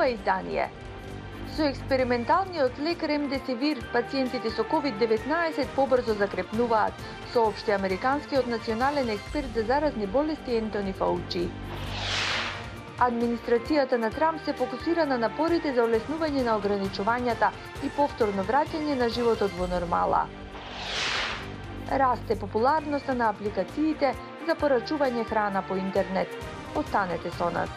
ова издание. Со експерименталниот лек ремдесивир, пациентите со COVID-19 побрзо закрепнуваат, соопшти американскиот национален експерт за заразни болести Ентони Фаучи. Администрацијата на Трамп се фокусира на напорите за олеснување на ограничувањата и повторно враќање на животот во нормала. Расте популарноста на апликациите за порачување храна по интернет. Останете со нас.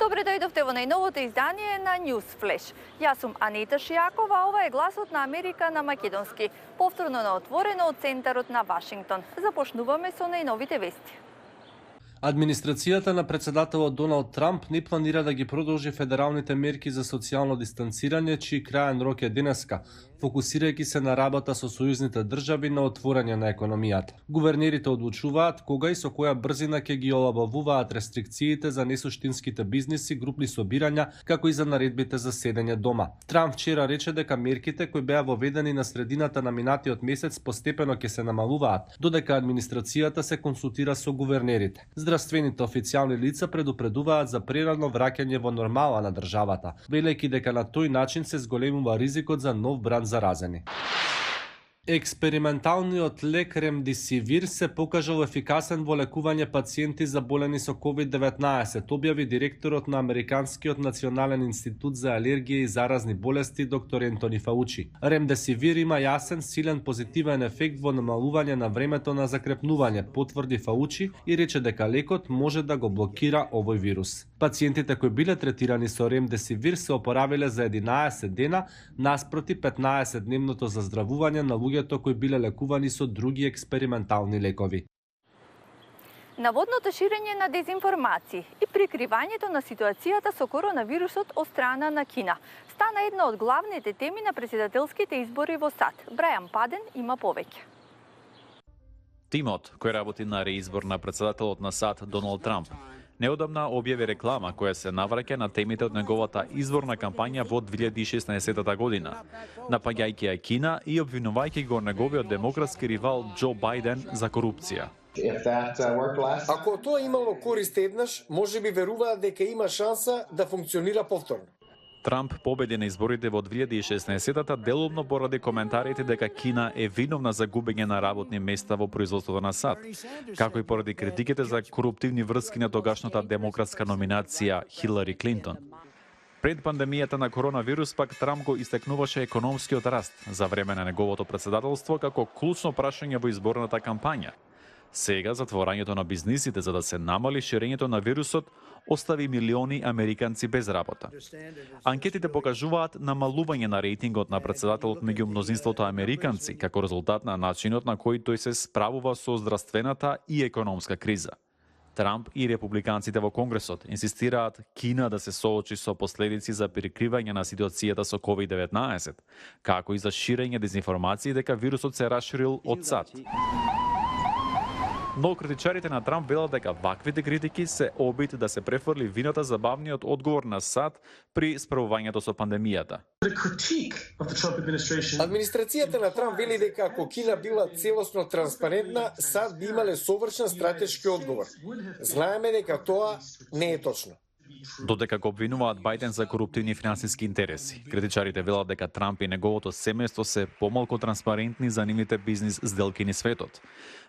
Добре дојдовте во најновото издание на News Flash. Јас сум Анита Шијакова, а ова е гласот на Америка на македонски. Повторно на отворено од центарот на Вашингтон. Започнуваме со најновите вести. Администрацијата на председателот Доналд Трамп не планира да ги продолжи федералните мерки за социјално дистанцирање, чиј краен рок е денеска, фокусирајќи се на работа со сојузните држави на отворање на економијата. Гувернерите одлучуваат кога и со која брзина ќе ги олабавуваат рестрикциите за несуштинските бизниси, групни собирања, како и за наредбите за седење дома. Трамп вчера рече дека мерките кои беа воведени на средината на минатиот месец постепено ќе се намалуваат, додека администрацијата се консултира со гувернерите. Здравствените официјални лица предупредуваат за прерано враќање во нормала на државата, велејќи дека на тој начин се зголемува ризикот за нов бранд заразени. Експерименталниот лек ремдесивир се покажал ефикасен во лекување пациенти заболени со COVID-19, објави директорот на Американскиот национален институт за алергија и заразни болести доктор Ентони Фаучи. Ремдесивир има јасен, силен позитивен ефект во намалување на времето на закрепнување, потврди Фаучи и рече дека лекот може да го блокира овој вирус. Пациентите кои биле третирани со ремдесивир се опоравиле за 11 дена, наспроти 15-дневното заздравување на луѓето кои биле лекувани со други експериментални лекови. Наводното ширење на дезинформации и прикривањето на ситуацијата со коронавирусот од страна на Кина стана една од главните теми на председателските избори во САД. Брајан Паден има повеќе. Тимот кој работи на реизбор на председателот на САД Доналд Трамп неодамна објави реклама која се навраќа на темите од неговата изборна кампања во 2016 година, напаѓајќи ја Кина и обвинувајќи го неговиот демократски ривал Џо Бајден за корупција. Ако тоа имало корист еднаш, можеби веруваат дека има шанса да функционира повторно. Трамп победи на изборите во 2016-та делумно поради коментарите дека Кина е виновна за губење на работни места во производството на САД, како и поради критиките за коруптивни врски на тогашната демократска номинација Хилари Клинтон. Пред пандемијата на коронавирус пак Трамп го истекнуваше економскиот раст за време на неговото председателство како клучно прашање во изборната кампања. Сега затворањето на бизнисите за да се намали ширењето на вирусот остави милиони американци без работа. Анкетите покажуваат намалување на рейтингот на председателот меѓу мнозинството американци како резултат на начинот на кој тој се справува со здравствената и економска криза. Трамп и републиканците во Конгресот инсистираат Кина да се соочи со последици за прикривање на ситуацијата со COVID-19, како и за ширење дезинформации дека вирусот се расширил од САД. Но критичарите на Трамп велат дека ваквите критики се обид да се префрли вината за бавниот одговор на САД при справувањето со пандемијата. Администрацијата на Трамп вели дека ако Кина била целосно транспарентна, САД би имале совршен стратешки одговор. Знаеме дека тоа не е точно. Додека го обвинуваат Бајден за коруптивни финансиски интереси. Критичарите велат дека Трамп и неговото семејство се помалку транспарентни за нивните бизнис сделки низ светот,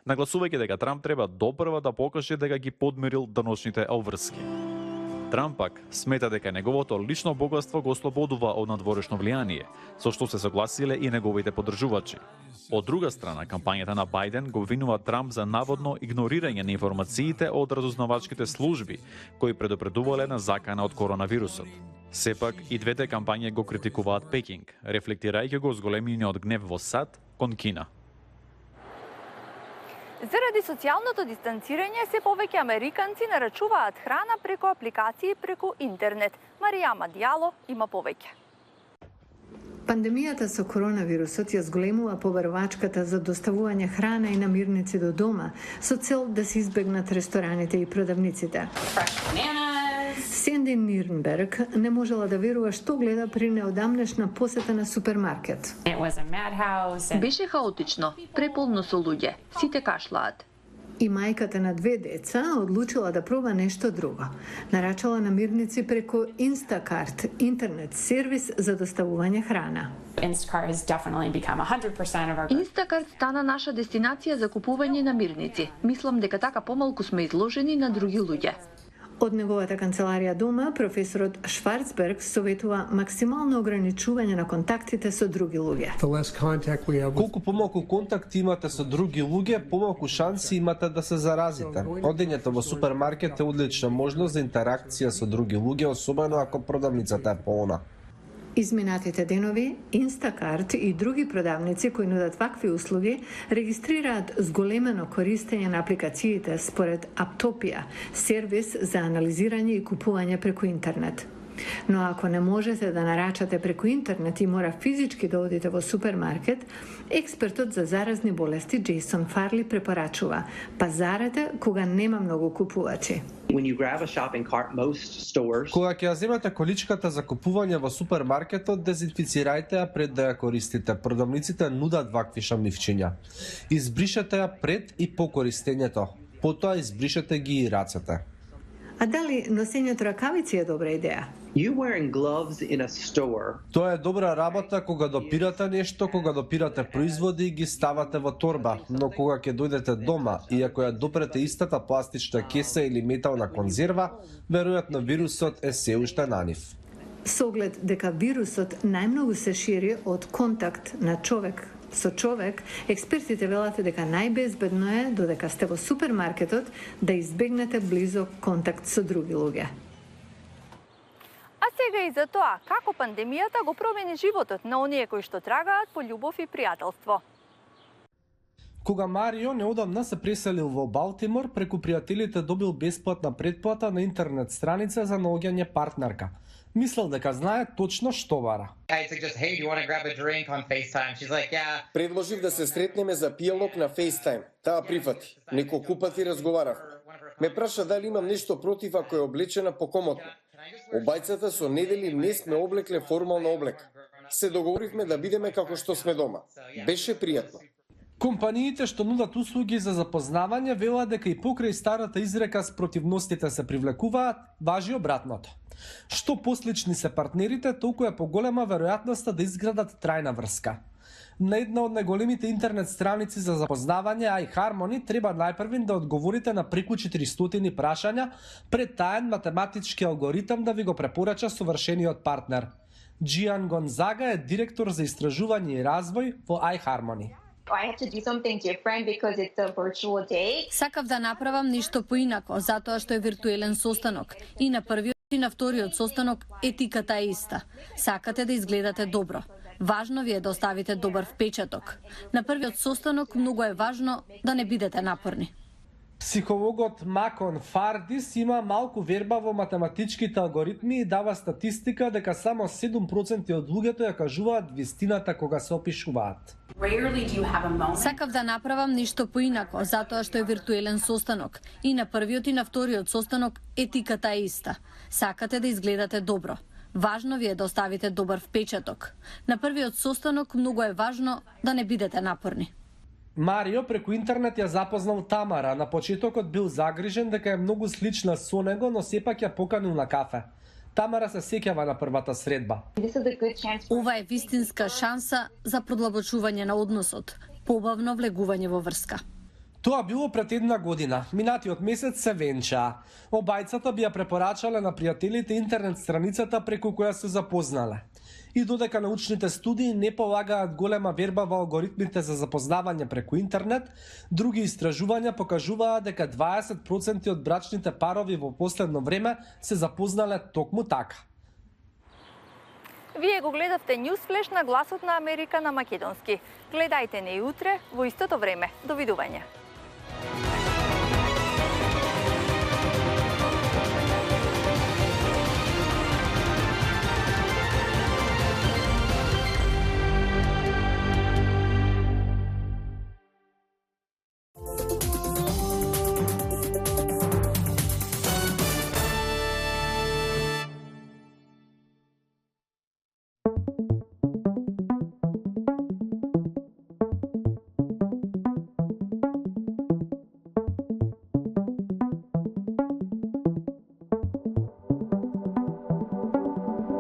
нагласувајќи дека Трамп треба допрва да покаже дека ги подмирил даночните обврски. Трамп пак смета дека неговото лично богатство го ослободува од надворешно влијание, со што се согласиле и неговите поддржувачи. Од друга страна, кампањата на Бајден го обвинува Трамп за наводно игнорирање на информациите од разузнавачките служби, кои предупредувале на закана од коронавирусот. Сепак и двете кампањи го критикуваат Пекинг, рефлектирајќи го зголемениот гнев во САД кон Кина. Заради социјалното дистанцирање, се повеќе американци нарачуваат храна преку апликации преку интернет. Маријама Дијало има повеќе. Пандемијата со коронавирусот ја зголемува побарувачката за доставување храна и намирници до дома, со цел да се избегнат рестораните и продавниците. Сенди Нирнберг не можела да верува што гледа при неодамнешна посета на супермаркет. Беше хаотично, преполно со луѓе, сите кашлаат. И мајката на 2 деца одлучила да проба нешто друго. Нарачала намирници преку Instacart, интернет сервис за доставување храна. Instacart has definitely become 100% of our Instacart стана наша дестинација за купување намирници. Мислам дека така помалку сме изложени на други луѓе. Од неговата канцеларија дома, професорот Шварцберг советува максимално ограничување на контактите со други луѓе. Колку помалку контакти имате со други луѓе, помалку шанси имате да се заразите. Одењето во супермаркет е одлична можност за интеракција со други луѓе, особено ако продавницата е полна. Изминатите денови, Instacart и други продавници кои нудат вакви услуги регистрираат зголемено користење на апликациите според Aptopia, сервис за анализирање и купување преку интернет. Но ако не можете да нарачате преку интернет и мора физички да одите во супермаркет, експертот за заразни болести Джейсон Фарли препорачува: пазарете кога нема многу купувачи. Кога ќе ја земете количката за купување во супермаркетот, дезинфицирајте ја пред да ја користите. Продавниците нудат вакви шамливчиња. Избришете ја пред и по користењето. Потоа избришете ги и рацете. А дали носењето ракавици е добра идеја? Тоа е добра работа кога допирате нешто, кога допирате производи и ги ставате во торба, но кога ќе дојдете дома и ако ја допрете истата пластична кеса или метална конзерва, веројатно вирусот е се уште на нив. Со оглед дека вирусот најмногу се шири од контакт на човек со човек, експертите велат дека најбезбедно е, додека сте во супермаркетот, да избегнете близок контакт со други луѓе. А сега и за тоа, како пандемијата го промени животот на оние кои што трагаат по љубов и пријателство. Кога Марио неодамна се преселил во Балтимор, преку пријателите добил бесплатна претплата на интернет страница за наоѓање партнерка. Мислел дека знае точно што бара. Предложив да се сретнеме за пијалок на FaceTime. Таа прифати. Неколку пати разговарав. Ме праша дали имам нешто против ако е облечена покомотно. Обајцата со недели не сме облекле формална облека. Се договоривме да бидеме како што сме дома. Беше пријатно. Компаниите што нудат услуги за запознавање велат дека и покрај старата изрека спротивностите се привлекуваат, важи обратното. Што послични се партнерите, толку е поголема веројатноста да изградат трајна врска. На една од најголемите интернет страници за запознавање iHarmony треба најпрвин да одговорите на преку 400 прашања пред таен математички алгоритам да ви го препорача совршениот партнер. Джиан Гонзага е директор за истражување и развој во iHarmony. Сакав да направам нешто поинако, затоа што е виртуелен состанок. И на првиот и на вториот состанок етиката е иста. Сакате да изгледате добро. Важно ви е да оставите добар впечаток. На првиот состанок многу е важно да не бидете напорни. Психологот Макон Фардис има малку верба во математичките алгоритми и дава статистика дека само 7% од луѓето ја кажуваат вистината кога се опишуваат. Сакав да направам нешто поинако, затоа што е виртуелен состанок. И на првиот и на вториот состанок етиката е иста. Сакате да изгледате добро. Важно ви е да оставите добар впечаток. На првиот состанок многу е важно да не бидете напорни. Марио преку интернет ја запознал Тамара. На почетокот бил загрижен дека е многу слична со него, но сепак ја поканил на кафе. Тамара се сеќава на првата средба. Ова е вистинска шанса за продлабочување на односот, побавно влегување во врска. Тоа било пред една година. Минатиот месец се венчаа. Обајцата би ја препорачале на пријателите интернет страницата преку која се запознале. И додека научните студии не полагаат голема верба во алгоритмите за запознавање преку интернет, други истражувања покажуваат дека 20% од брачните парови во последно време се запознале токму така. Вие го гледавте Newsflash на Гласот на Америка на македонски. Гледајте не и утре во истото време. Довидување.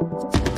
Thank you.